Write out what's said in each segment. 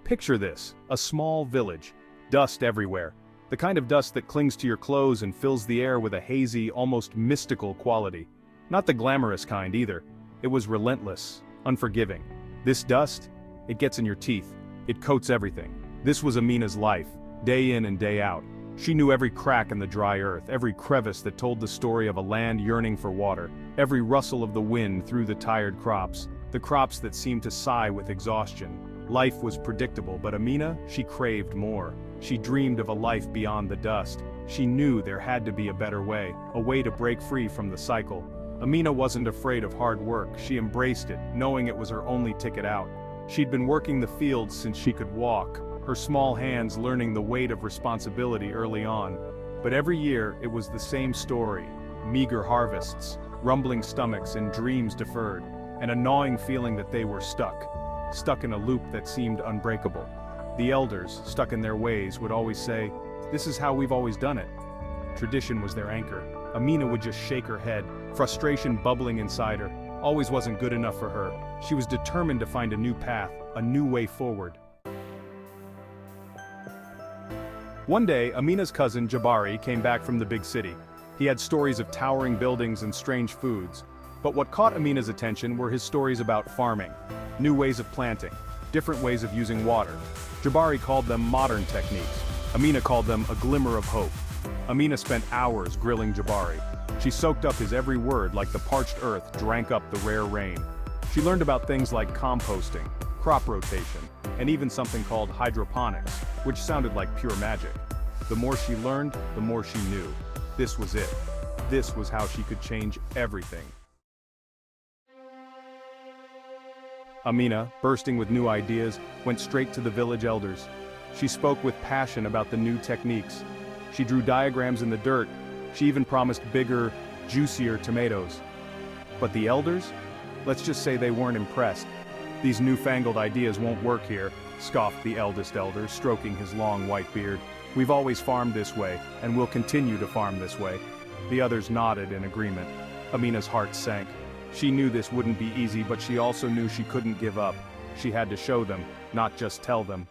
Picture this, a small village, dust everywhere, the kind of dust that clings to your clothes and fills the air with a hazy, almost mystical quality. Not the glamorous kind either. It was relentless, unforgiving. This dust, it gets in your teeth. It coats everything. This was Amina's life, day in and day out. She knew every crack in the dry earth, every crevice that told the story of a land yearning for water, every rustle of the wind through the tired crops, the crops that seemed to sigh with exhaustion. Life was predictable, but Amina, she craved more. She dreamed of a life beyond the dust. She knew there had to be a better way, a way to break free from the cycle. Amina wasn't afraid of hard work. She embraced it, knowing it was her only ticket out. She'd been working the fields since she could walk, her small hands learning the weight of responsibility early on. But every year, it was the same story. Meager harvests, rumbling stomachs and dreams deferred, and a gnawing feeling that they were stuck in a loop that seemed unbreakable. The elders, stuck in their ways, would always say, "This is how we've always done it." Tradition was their anchor. Amina would just shake her head, frustration bubbling inside her. Always wasn't good enough for her. She was determined to find a new path, a new way forward. One day, Amina's cousin Jabari came back from the big city. He had stories of towering buildings and strange foods. But what caught Amina's attention were his stories about farming, new ways of planting, different ways of using water. Jabari called them modern techniques. Amina called them a glimmer of hope. Amina spent hours grilling Jabari. She soaked up his every word like the parched earth drank up the rare rain. She learned about things like composting, crop rotation, and even something called hydroponics, which sounded like pure magic. The more she learned, the more she knew. This was it. This was how she could change everything. Amina, bursting with new ideas, went straight to the village elders. She spoke with passion about the new techniques. She drew diagrams in the dirt. She even promised bigger, juicier tomatoes. But the elders? Let's just say they weren't impressed. "These newfangled ideas won't work here," scoffed the eldest elder, stroking his long white beard. "We've always farmed this way, and we'll continue to farm this way." The others nodded in agreement. Amina's heart sank. She knew this wouldn't be easy, but she also knew she couldn't give up. She had to show them, not just tell them.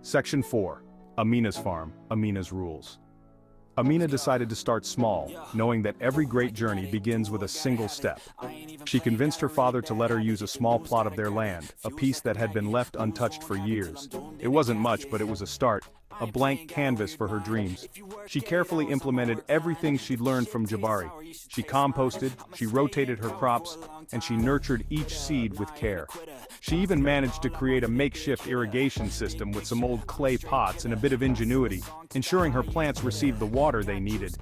Section 4. Amina's Farm, Amina's Rules. Amina decided to start small, knowing that every great journey begins with a single step. She convinced her father to let her use a small plot of their land, a piece that had been left untouched for years. It wasn't much, but it was a start, a blank canvas for her dreams. She carefully implemented everything she'd learned from Jabari. She composted, she rotated her crops, and she nurtured each seed with care. She even managed to create a makeshift irrigation system with some old clay pots and a bit of ingenuity, ensuring her plants received the water they needed.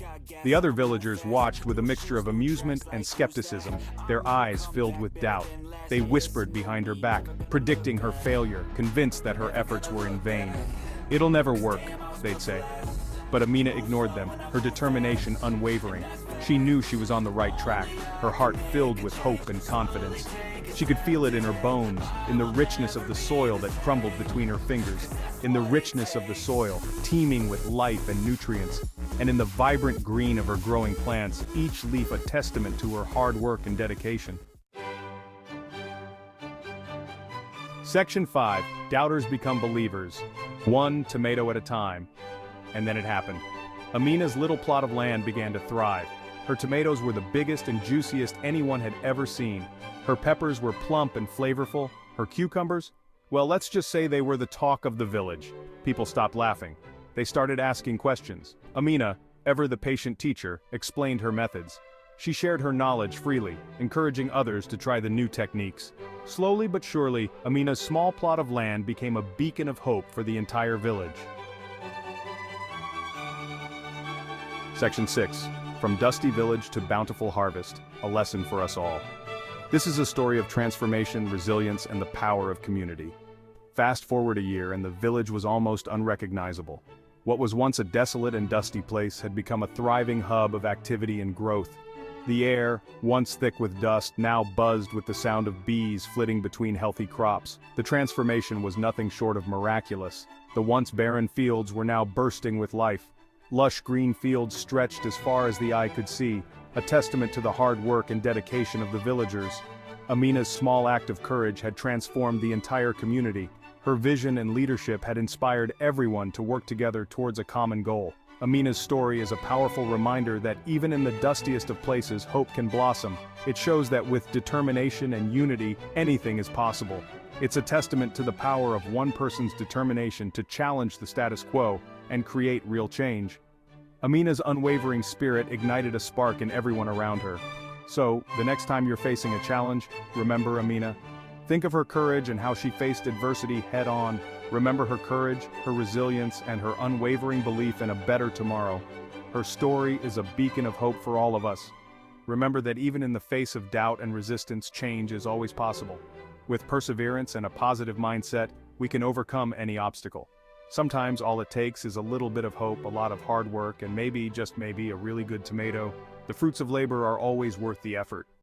The other villagers watched with a mixture of amusement and skepticism, their eyes filled with doubt. They whispered behind her back, predicting her failure, convinced that her efforts were in vain. "It'll never work," they'd say. But Amina ignored them, her determination unwavering. She knew she was on the right track, her heart filled with hope and confidence. She could feel it in her bones, in the richness of the soil that crumbled between her fingers, in the richness of the soil, teeming with life and nutrients, and in the vibrant green of her growing plants, each leaf a testament to her hard work and dedication. Section 5. Doubters become believers. One tomato at a time. And then it happened. Amina's little plot of land began to thrive. Her tomatoes were the biggest and juiciest anyone had ever seen. Her peppers were plump and flavorful. Her cucumbers? Well, let's just say they were the talk of the village. People stopped laughing. They started asking questions. Amina, ever the patient teacher, explained her methods. She shared her knowledge freely, encouraging others to try the new techniques. Slowly but surely, Amina's small plot of land became a beacon of hope for the entire village. Section 6. From Dusty Village to Bountiful Harvest, a lesson for us all. This is a story of transformation, resilience, and the power of community. Fast forward a year and the village was almost unrecognizable. What was once a desolate and dusty place had become a thriving hub of activity and growth. The air, once thick with dust, now buzzed with the sound of bees flitting between healthy crops. The transformation was nothing short of miraculous. The once barren fields were now bursting with life. Lush green fields stretched as far as the eye could see. a testament to the hard work and dedication of the villagers. Amina's small act of courage had transformed the entire community. Her vision and leadership had inspired everyone to work together towards a common goal. Amina's story is a powerful reminder that even in the dustiest of places, hope can blossom. It shows that with determination and unity, anything is possible. It's a testament to the power of one person's determination to challenge the status quo and create real change. Amina's unwavering spirit ignited a spark in everyone around her. So, the next time you're facing a challenge, remember Amina. Think of her courage and how she faced adversity head-on. Remember her courage, her resilience, and her unwavering belief in a better tomorrow. Her story is a beacon of hope for all of us. Remember that even in the face of doubt and resistance, change is always possible. With perseverance and a positive mindset, we can overcome any obstacle. Sometimes all it takes is a little bit of hope, a lot of hard work, and maybe, just maybe, a really good tomato. The fruits of labor are always worth the effort.